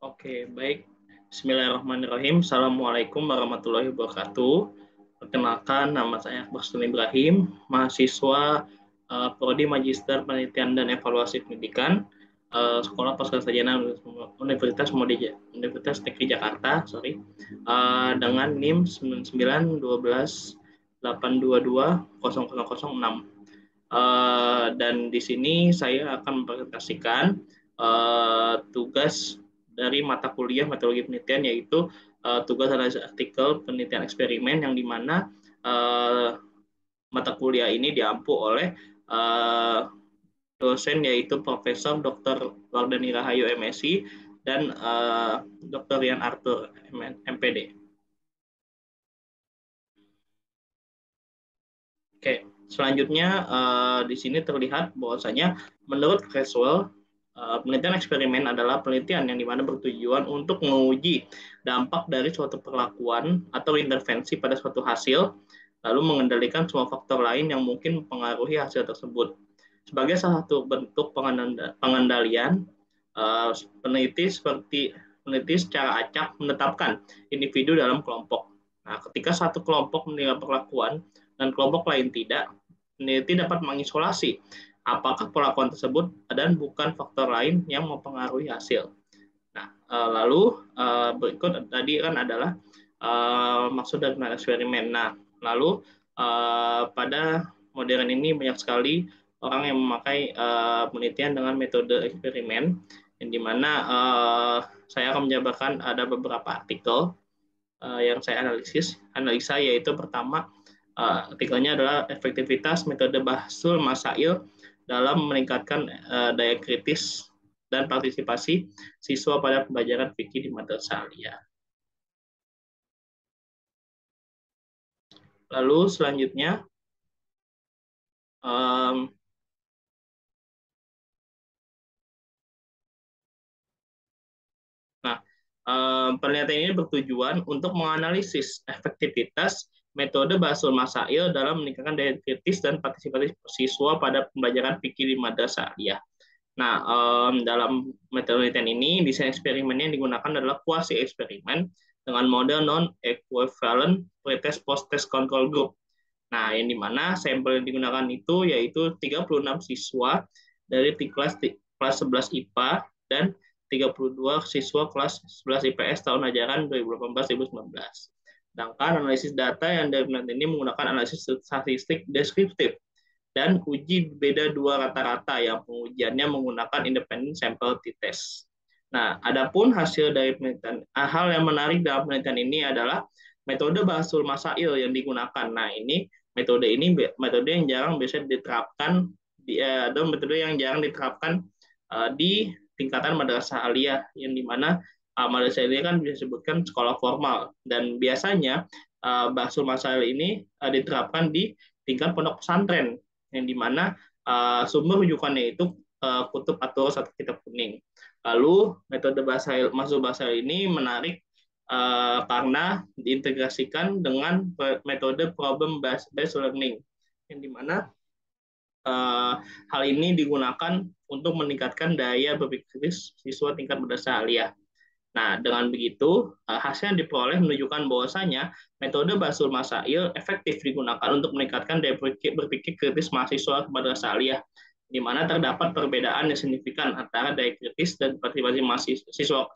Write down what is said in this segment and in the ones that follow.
Oke, baik. Bismillahirrahmanirrahim. Assalamualaikum warahmatullahi wabarakatuh. Perkenalkan, nama saya Akbar Sulaiman Ibrahim, mahasiswa Prodi Magister Penelitian dan Evaluasi Pendidikan, Sekolah Pasca Sarjana Universitas Universitas Negeri Jakarta, dengan NIM 991281220006. Dan di sini saya akan mempresentasikan tugas dari mata kuliah metodologi penelitian, yaitu tugas analisis artikel penelitian eksperimen, yang dimana mata kuliah ini diampu oleh dosen, yaitu Profesor Dr. Wardani Rahayu MSI dan Dr. Rian Arthur MPD. Oke, selanjutnya di sini terlihat bahwasanya menurut Creswell, penelitian eksperimen adalah penelitian yang dimana bertujuan untuk menguji dampak dari suatu perlakuan atau intervensi pada suatu hasil, lalu mengendalikan semua faktor lain yang mungkin mempengaruhi hasil tersebut. Sebagai salah satu bentuk pengendalian, peneliti secara acak menetapkan individu dalam kelompok. Nah, ketika satu kelompok menilai perlakuan dan kelompok lain tidak, peneliti dapat mengisolasi apakah perlakuan tersebut dan bukan faktor lain yang mempengaruhi hasil. Nah, lalu berikut tadi kan adalah maksud dari eksperimen. Nah, lalu pada modern ini banyak sekali orang yang memakai penelitian dengan metode eksperimen, yang dimana saya akan menjabarkan ada beberapa artikel yang saya analisa, yaitu pertama, artikelnya adalah efektivitas metode Bahsul Masail dalam meningkatkan daya kritis dan partisipasi siswa pada pembelajaran fikih di madrasah aliyah. Lalu selanjutnya, penelitian ini bertujuan untuk menganalisis efektivitas metode Bahsul Masail dalam meningkatkan daya kritis dan partisipasi siswa pada pembelajaran fikih di madrasah aliyah. Nah, dalam metode penelitian ini, desain eksperimen yang digunakan adalah kuasi eksperimen dengan model non-equivalent pretest post-test control group. Nah, yang dimana sampel yang digunakan itu yaitu 36 siswa dari kelas 11 IPA dan 32 siswa kelas 11 IPS tahun ajaran 2018-2019. Sedangkan analisis data yang dari penelitian ini menggunakan analisis statistik deskriptif dan uji beda dua rata-rata yang pengujiannya menggunakan independent sample t-test. Nah, adapun hasil dari penelitian, hal yang menarik dalam penelitian ini adalah metode Bahsul Masail yang digunakan. Nah, metode yang jarang bisa diterapkan atau metode yang jarang diterapkan di tingkatan madrasah aliyah, yang dimana madrasah aliyah kan bisa disebutkan sekolah formal, dan biasanya Bahsul Masail ini diterapkan di tingkat pondok pesantren, yang dimana sumber rujukannya itu kutub At-Turas atau kitab kuning. Lalu metode Bahsul Masail ini menarik karena diintegrasikan dengan metode problem based learning, yang dimana hal ini digunakan untuk meningkatkan daya berpikir siswa tingkat madrasah aliyah. Nah, dengan begitu, hasil yang diperoleh menunjukkan bahwasanya metode Bahsul Masail efektif digunakan untuk meningkatkan daya berpikir kritis mahasiswa madrasah aliyah, di mana terdapat perbedaan yang signifikan antara daya kritis dan partisipasi siswa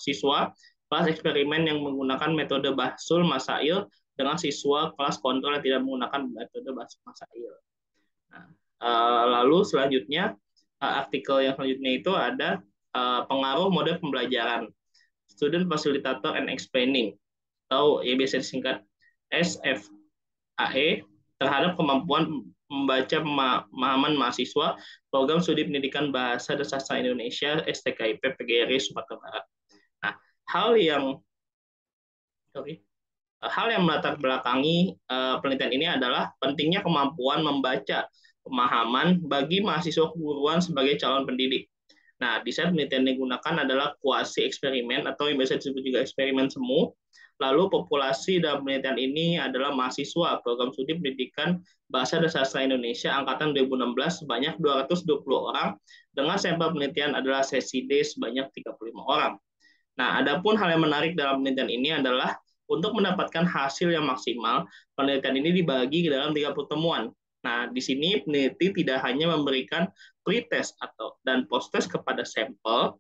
kelas eksperimen yang menggunakan metode Bahsul Masail dengan siswa kelas kontrol yang tidak menggunakan metode Bahsul Masail. Nah, lalu selanjutnya, artikel yang selanjutnya itu ada pengaruh model pembelajaran, Student Facilitator and Explaining, atau yang biasa disingkat SFAE, terhadap kemampuan membaca pemahaman mahasiswa program studi pendidikan bahasa dan sastra Indonesia STKIP PGRI Sumatera Barat. Nah, hal yang melatar belakangi penelitian ini adalah pentingnya kemampuan membaca pemahaman bagi mahasiswa keguruan sebagai calon pendidik. Nah, desain penelitian yang digunakan adalah kuasi eksperimen atau yang biasa disebut juga eksperimen semu. Lalu populasi dalam penelitian ini adalah mahasiswa program studi pendidikan Bahasa dan Sastra Indonesia angkatan 2016 sebanyak 220 orang, dengan sampel penelitian adalah sesi D sebanyak 35 orang. Nah, adapun hal yang menarik dalam penelitian ini adalah untuk mendapatkan hasil yang maksimal, penelitian ini dibagi ke dalam 3 pertemuan. Nah, di sini peneliti tidak hanya memberikan pretest atau dan post-test kepada sampel,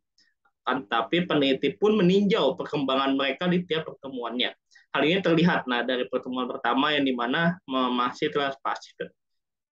tapi peneliti pun meninjau perkembangan mereka di tiap pertemuannya. Hal ini terlihat dari pertemuan pertama yang dimana masih terlihat pasif,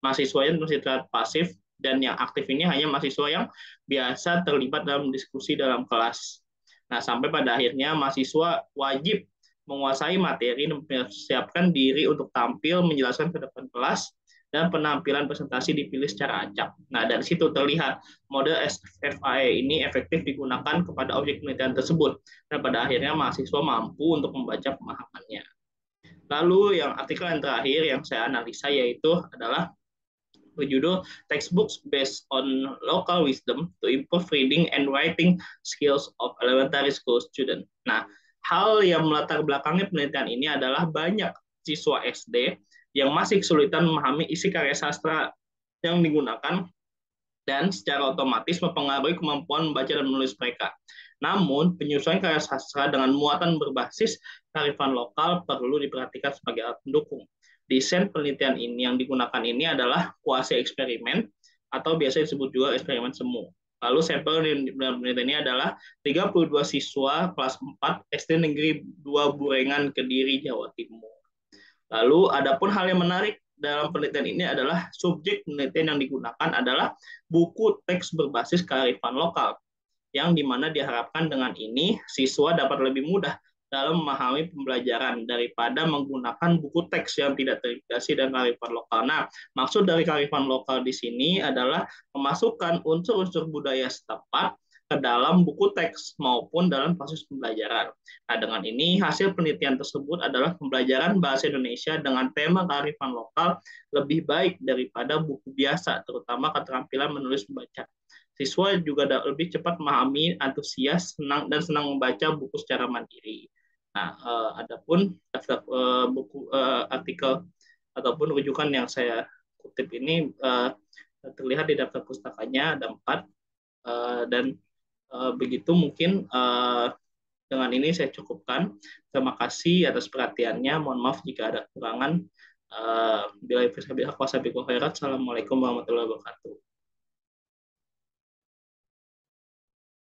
mahasiswanya masih terlihat pasif, dan yang aktif ini hanya mahasiswa yang biasa terlibat dalam diskusi dalam kelas. Nah, sampai pada akhirnya mahasiswa wajib menguasai materi dan mempersiapkan diri untuk tampil menjelaskan ke depan kelas, dan penampilan presentasi dipilih secara acak. Nah, dari situ terlihat model SFAE ini efektif digunakan kepada objek penelitian tersebut, dan pada akhirnya mahasiswa mampu untuk membaca pemahamannya. Lalu yang artikel yang terakhir yang saya analisa yaitu adalah berjudul Textbooks Based on Local Wisdom to Improve Reading and Writing Skills of Elementary School Student. Nah, hal yang melatar belakangnya penelitian ini adalah banyak siswa SD yang masih kesulitan memahami isi karya sastra yang digunakan, dan secara otomatis mempengaruhi kemampuan membaca dan menulis mereka. Namun, penyesuaian karya sastra dengan muatan berbasis kearifan lokal perlu diperhatikan sebagai alat pendukung. Desain penelitian ini yang digunakan ini adalah kuasi eksperimen atau biasa disebut juga eksperimen semu. Lalu sampel dalam penelitian ini adalah 32 siswa kelas 4 SD Negeri 2 Burengan, Kediri, Jawa Timur. Lalu adapun hal yang menarik dalam penelitian ini adalah subjek penelitian yang digunakan adalah buku teks berbasis kearifan lokal, yang dimana diharapkan dengan ini siswa dapat lebih mudah dalam memahami pembelajaran daripada menggunakan buku teks yang tidak terintegrasi dengan kearifan lokal. Nah, maksud dari kearifan lokal di sini adalah memasukkan unsur-unsur budaya setempat ke dalam buku teks maupun dalam proses pembelajaran. Nah, dengan ini hasil penelitian tersebut adalah pembelajaran bahasa Indonesia dengan tema kearifan lokal lebih baik daripada buku biasa, terutama keterampilan menulis membaca. Siswa juga lebih cepat memahami, antusias, senang membaca buku secara mandiri. Nah, adapun daftar buku artikel ataupun rujukan yang saya kutip ini terlihat di daftar pustakanya ada 4, dan begitu mungkin dengan ini saya cukupkan. Terima kasih atas perhatiannya. Mohon maaf jika ada kekurangan. Bila Assalamualaikum warahmatullahi wabarakatuh.